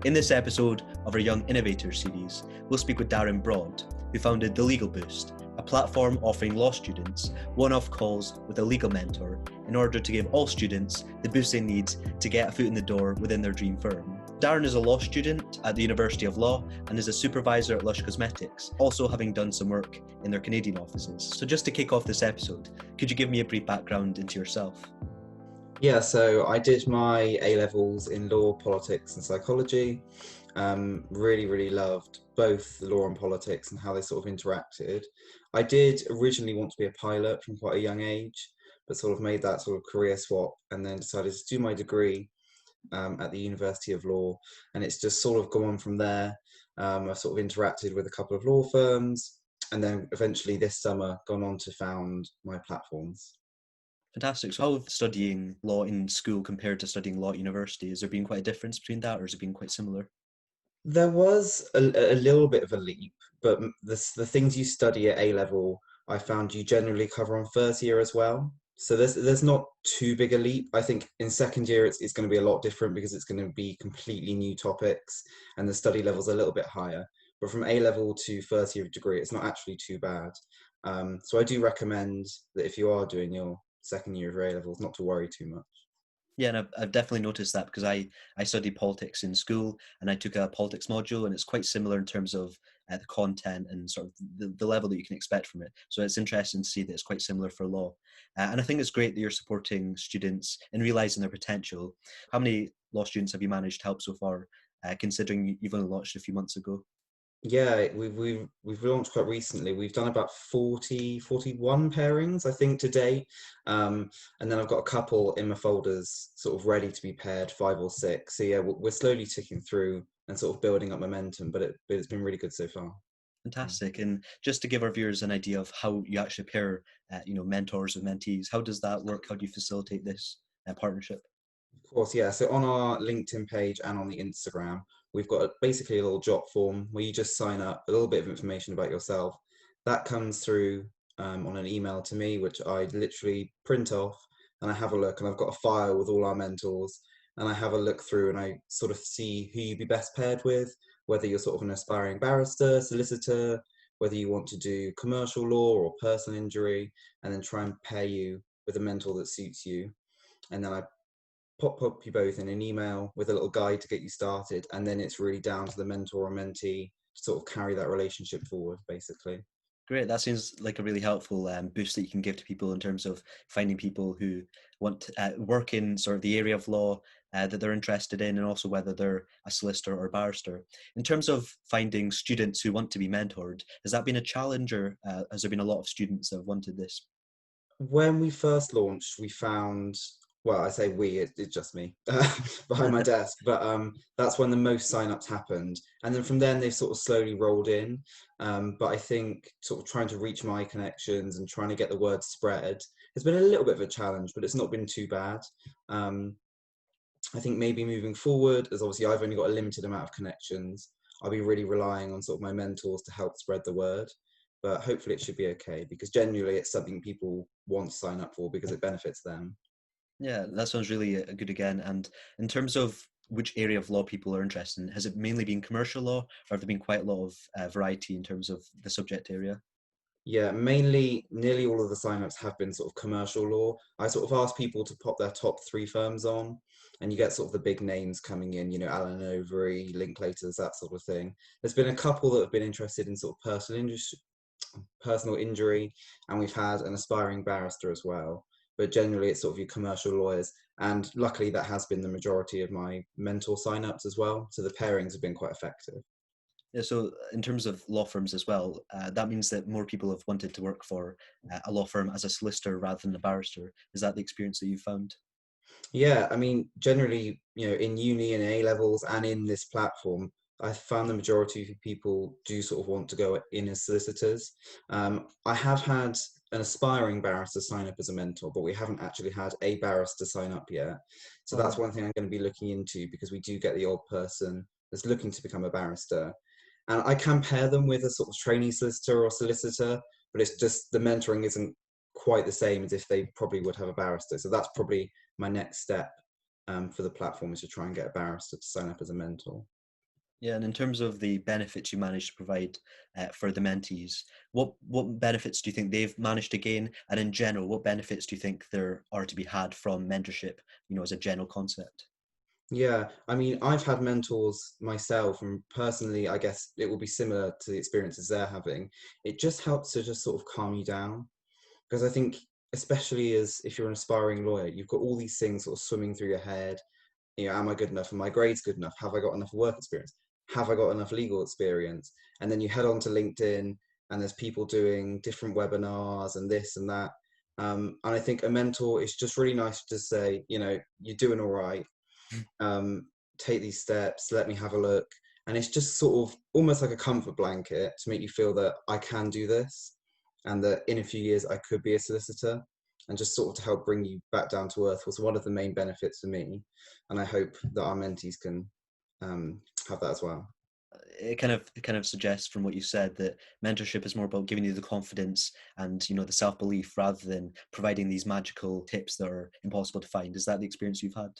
In this episode of our Young Innovators series, we'll speak with Darren Broad, who founded Thelegalboost, a platform offering law students one-off calls with a legal mentor in order to give all students the boost they need to get a foot in the door within their dream firm. Darren is a law student at the University of Law and is a supervisor at Lush Cosmetics, also having done some work in their Canadian offices. So just to kick off this episode, could you give me a brief background into yourself? Yeah, so I did my A-levels in law, politics and psychology. Really loved both the law and politics and how they sort of interacted. I did originally want to be a pilot from quite a young age, but sort of made that sort of career swap and then decided to do my degree at the University of Law. And it's just sort of gone on from there. I've sort of interacted with a couple of law firms and then eventually this summer gone on to found my platforms. Fantastic. So how studying law in school compared to studying law at university? Has there been quite a difference between that, or has it been quite similar? There was a little bit of a leap, but the things you study at A-level, I found you generally cover on first year as well. So there's not too big a leap. I think in second year it's going to be a lot different because it's going to be completely new topics and the study level's a little bit higher. But from A-level to first year of degree, it's not actually too bad. So I do recommend that if you are doing your second year of A-levels, not to worry too much. Yeah, and I've definitely noticed that because I studied politics in school and I took a politics module, and it's quite similar in terms of the content and sort of the level that you can expect from it. So it's interesting to see that it's quite similar for law. And I think it's great that you're supporting students in realising their potential. How many law students have you managed to help so far, considering you've only launched a few months ago? Yeah, we've launched quite recently. We've done about 41 pairings, I think, to date. And then I've got a couple in my folders sort of ready to be paired, 5 or 6. So yeah, we're slowly ticking through and sort of building up momentum, but it's been really good so far. Yeah. Fantastic. And just to give our viewers an idea of how you actually pair, mentors with mentees, how does that work? How do you facilitate this partnership? Of course, yeah. So on our LinkedIn page and on the Instagram, we've got basically a little jot form where you just sign up, a little bit of information about yourself. That comes through on an email to me, which I literally print off and I have a look. And I've got a file with all our mentors, and I have a look through and I sort of see who you'd be best paired with, whether you're sort of an aspiring barrister, solicitor, whether you want to do commercial law or personal injury, and then try and pair you with a mentor that suits you. And then I pop you both in an email with a little guide to get you started, and then it's really down to the mentor or mentee to sort of carry that relationship forward, basically. Great. That seems like a really helpful boost that you can give to people in terms of finding people who want to work in sort of the area of law that they're interested in, and also whether they're a solicitor or barrister. In terms of finding students who want to be mentored, has that been a challenge, or has there been a lot of students that have wanted this? When we first launched, we found, well, I say we, it's just me behind my desk, but that's when the most signups happened. And then from then, they've sort of slowly rolled in. But I think sort of trying to reach my connections and trying to get the word spread has been a little bit of a challenge, but it's not been too bad. I think maybe moving forward, as obviously I've only got a limited amount of connections, I'll be really relying on sort of my mentors to help spread the word. But hopefully it should be okay, because genuinely it's something people want to sign up for because it benefits them. Yeah, that sounds really good again. And in terms of which area of law people are interested in, has it mainly been commercial law, or have there been quite a lot of variety in terms of the subject area? Yeah, mainly nearly all of the signups have been sort of commercial law. I sort of ask people to pop their top 3 firms on, and you get sort of the big names coming in, Allen Overy, Linklaters, that sort of thing. There's been a couple that have been interested in sort of personal injury, and we've had an aspiring barrister as well. But generally, it's sort of your commercial lawyers, and luckily that has been the majority of my mentor signups as well. So the pairings have been quite effective. Yeah, so in terms of law firms as well, that means that more people have wanted to work for a law firm as a solicitor rather than a barrister. Is that the experience that you found? Yeah, I mean, generally, in uni and A-levels and in this platform, I found the majority of people do sort of want to go in as solicitors. I have had an aspiring barrister sign up as a mentor, but we haven't actually had a barrister sign up yet. So Oh, that's wow. one thing I'm going to be looking into, because we do get the odd person that's looking to become a barrister. And I can pair them with a sort of trainee solicitor or solicitor, but it's just the mentoring isn't quite the same as if they probably would have a barrister. So that's probably my next step for the platform, is to try and get a barrister to sign up as a mentor. Yeah, and in terms of the benefits you managed to provide for the mentees, what benefits do you think they've managed to gain? And in general, what benefits do you think there are to be had from mentorship, as a general concept? Yeah, I mean, I've had mentors myself, and personally, I guess it will be similar to the experiences they're having. It just helps to just sort of calm you down, because I think, especially as if you're an aspiring lawyer, you've got all these things sort of swimming through your head. Am I good enough? Are my grades good enough? Have I got enough work experience? Have I got enough legal experience? And then you head on to LinkedIn, and there's people doing different webinars and this and that. And I think a mentor is just really nice to say, you're doing all right. Take these steps, let me have a look. And it's just sort of almost like a comfort blanket to make you feel that I can do this, and that in a few years I could be a solicitor, and just sort of to help bring you back down to earth was one of the main benefits for me. And I hope that our mentees can have that as well. It kind of suggests from what you said that mentorship is more about giving you the confidence and the self-belief rather than providing these magical tips that are impossible to find. Is that the experience you've had?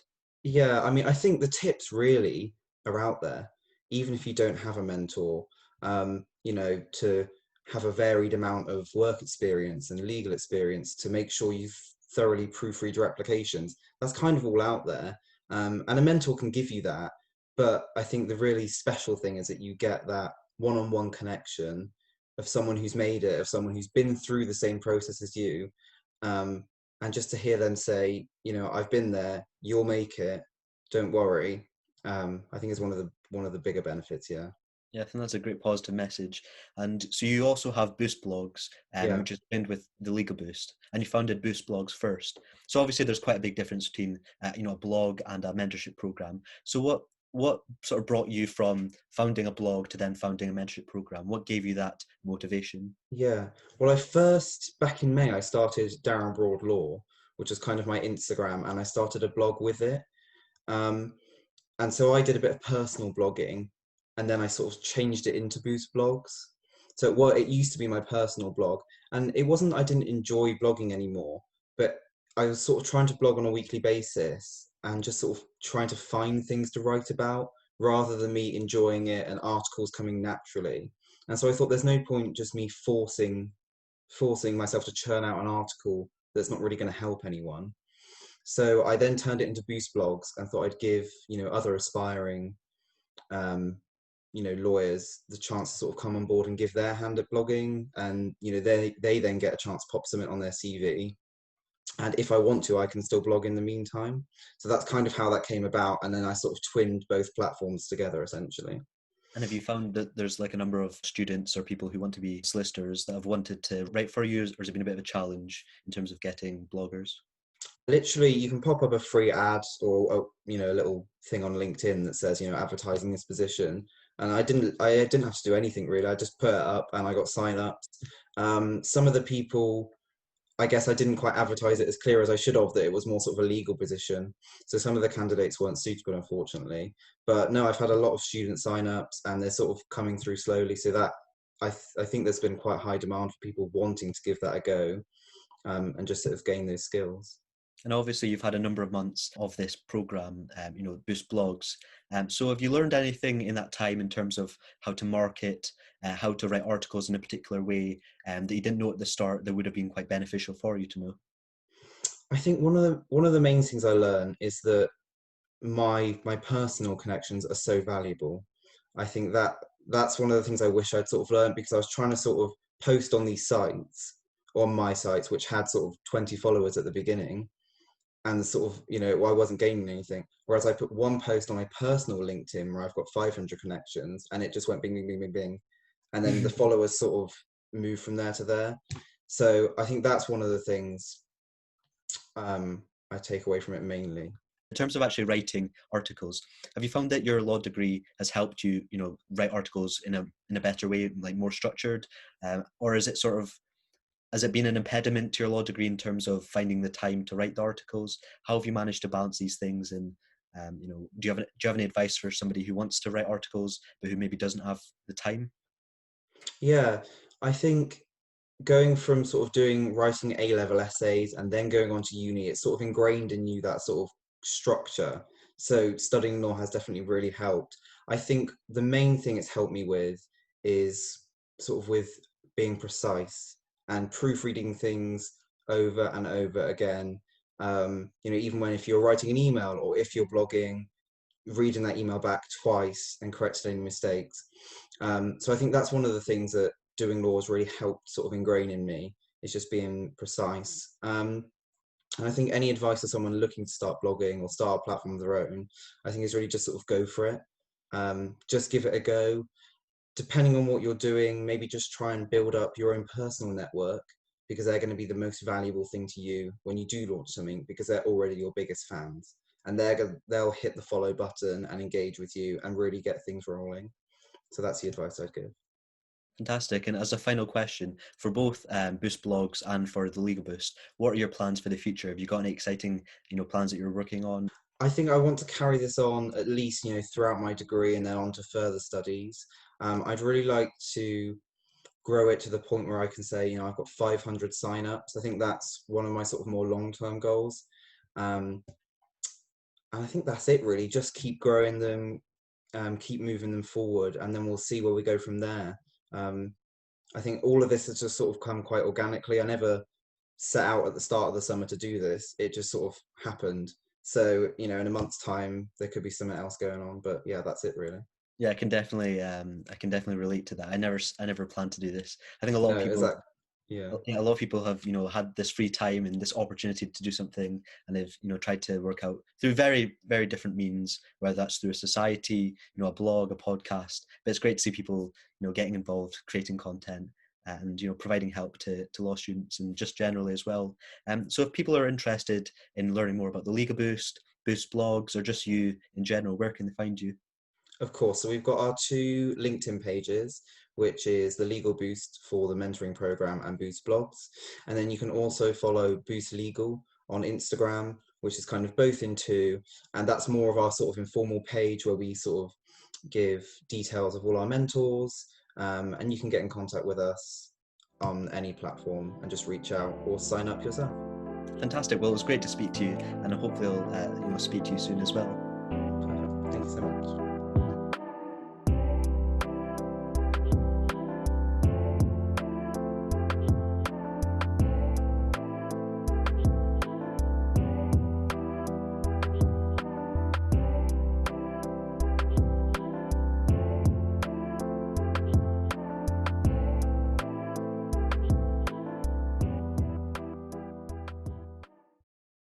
Yeah, I mean, I think the tips really are out there, even if you don't have a mentor, to have a varied amount of work experience and legal experience to make sure you've thoroughly proofread your applications. That's kind of all out there. And a mentor can give you that. But I think the really special thing is that you get that one-on-one connection of someone who's made it, of someone who's been through the same process as you. Um, and just to hear them say, I've been there, you'll make it, don't worry. I think is one of the bigger benefits. Yeah. Yeah, I think that's a great positive message. And so you also have BoostBlogs, Yeah. which is pinned with the Legal Boost, and you founded BoostBlogs first. So obviously, there's quite a big difference between a blog and a mentorship program. So what sort of brought you from founding a blog to then founding a mentorship program? What gave you that motivation? Yeah. Well, back in May, I started Darren Broad Law, which is kind of my Instagram, and I started a blog with it. Um, and so I did a bit of personal blogging, and then I sort of changed it into Boost Blogs. So it used to be my personal blog, and it wasn't that I didn't enjoy blogging anymore, but I was sort of trying to blog on a weekly basis and just sort of trying to find things to write about rather than me enjoying it and articles coming naturally. And so I thought there's no point just me forcing myself to churn out an article that's not really going to help anyone. So I then turned it into Boost Blogs and thought I'd give, other aspiring, um, lawyers the chance to sort of come on board and give their hand at blogging. And, they then get a chance to pop something on their CV. And if I want to, I can still blog in the meantime. So that's kind of how that came about. And then I sort of twinned both platforms together, essentially. And have you found that there's like a number of students or people who want to be solicitors that have wanted to write for you, or has it been a bit of a challenge in terms of getting bloggers? Literally, you can pop up a free ad or a little thing on LinkedIn that says advertising this position, and I didn't have to do anything really. I just put it up and I got sign ups. Some of the people, I guess I didn't quite advertise it as clear as I should have, that it was more sort of a legal position. So some of the candidates weren't suitable, unfortunately. But no, I've had a lot of student sign-ups and they're sort of coming through slowly. So that I think there's been quite high demand for people wanting to give that a go, and just sort of gain those skills. And obviously, you've had a number of months of this program, Boost Blogs. So have you learned anything in that time in terms of how to market, how to write articles in a particular way that you didn't know at the start that would have been quite beneficial for you to know? I think one of the main things I learn is that my personal connections are so valuable. I think that's one of the things I wish I'd sort of learned, because I was trying to sort of post on these sites, on my sites, which had sort of 20 followers at the beginning, and sort of, I wasn't gaining anything. Whereas I put one post on my personal LinkedIn where I've got 500 connections, and it just went bing, bing, bing, bing, bing. And then the followers sort of moved from there to there. So I think that's one of the things I take away from it mainly. In terms of actually writing articles, have you found that your law degree has helped you, write articles in a better way, like more structured, or is it sort of has it been an impediment to your law degree in terms of finding the time to write the articles? How have you managed to balance these things? And do you have any advice for somebody who wants to write articles but who maybe doesn't have the time? Yeah, I think going from sort of writing A-level essays and then going on to uni, it's sort of ingrained in you that sort of structure. So studying law has definitely really helped. I think the main thing it's helped me with is sort of with being precise and proofreading things over and over again. Even when if you're writing an email or if you're blogging, reading that email back twice and correcting any mistakes. So I think that's one of the things that doing law has really helped sort of ingrain in me, is just being precise. And I think any advice to someone looking to start blogging or start a platform of their own, I think is really just sort of go for it. Just give it a go. Depending on what you're doing, maybe just try and build up your own personal network, because they're going to be the most valuable thing to you when you do launch something, because they're already your biggest fans, and they'll hit the follow button and engage with you and really get things rolling. So that's the advice I'd give. Fantastic. And as a final question, for both BoostBlogs and for the Legal Boost, what are your plans for the future? Have you got any exciting, plans that you're working on? I think I want to carry this on at least, throughout my degree and then on to further studies. I'd really like to grow it to the point where I can say, I've got 500 signups. I think that's one of my sort of more long-term goals. And I think that's it really. Just keep growing them, keep moving them forward, and then we'll see where we go from there. I think all of this has just sort of come quite organically. I never set out at the start of the summer to do this. It just sort of happened. So, in a month's time, there could be something else going on. But yeah, that's it really. Yeah, I can definitely relate to that. I never planned to do this. I think a lot No, of people, exactly. Yeah. a lot of people have, had this free time and this opportunity to do something, and they've, tried to work out through very, very different means, whether that's through a society, a blog, a podcast. But it's great to see people, getting involved, creating content, and providing help to law students and just generally as well. So if people are interested in learning more about the Legal Boost, BoostBlogs, or just you in general, where can they find you? Of course. So we've got our 2 LinkedIn pages, which is the Legal Boost for the mentoring program and BoostBlogs. And then you can also follow Boost Legal on Instagram, which is kind of both in 2. And that's more of our sort of informal page where we sort of give details of all our mentors. And you can get in contact with us on any platform and just reach out or sign up yourself. Fantastic. Well, it was great to speak to you, and hopefully I'll speak to you soon as well. Perfect. Thank you so much.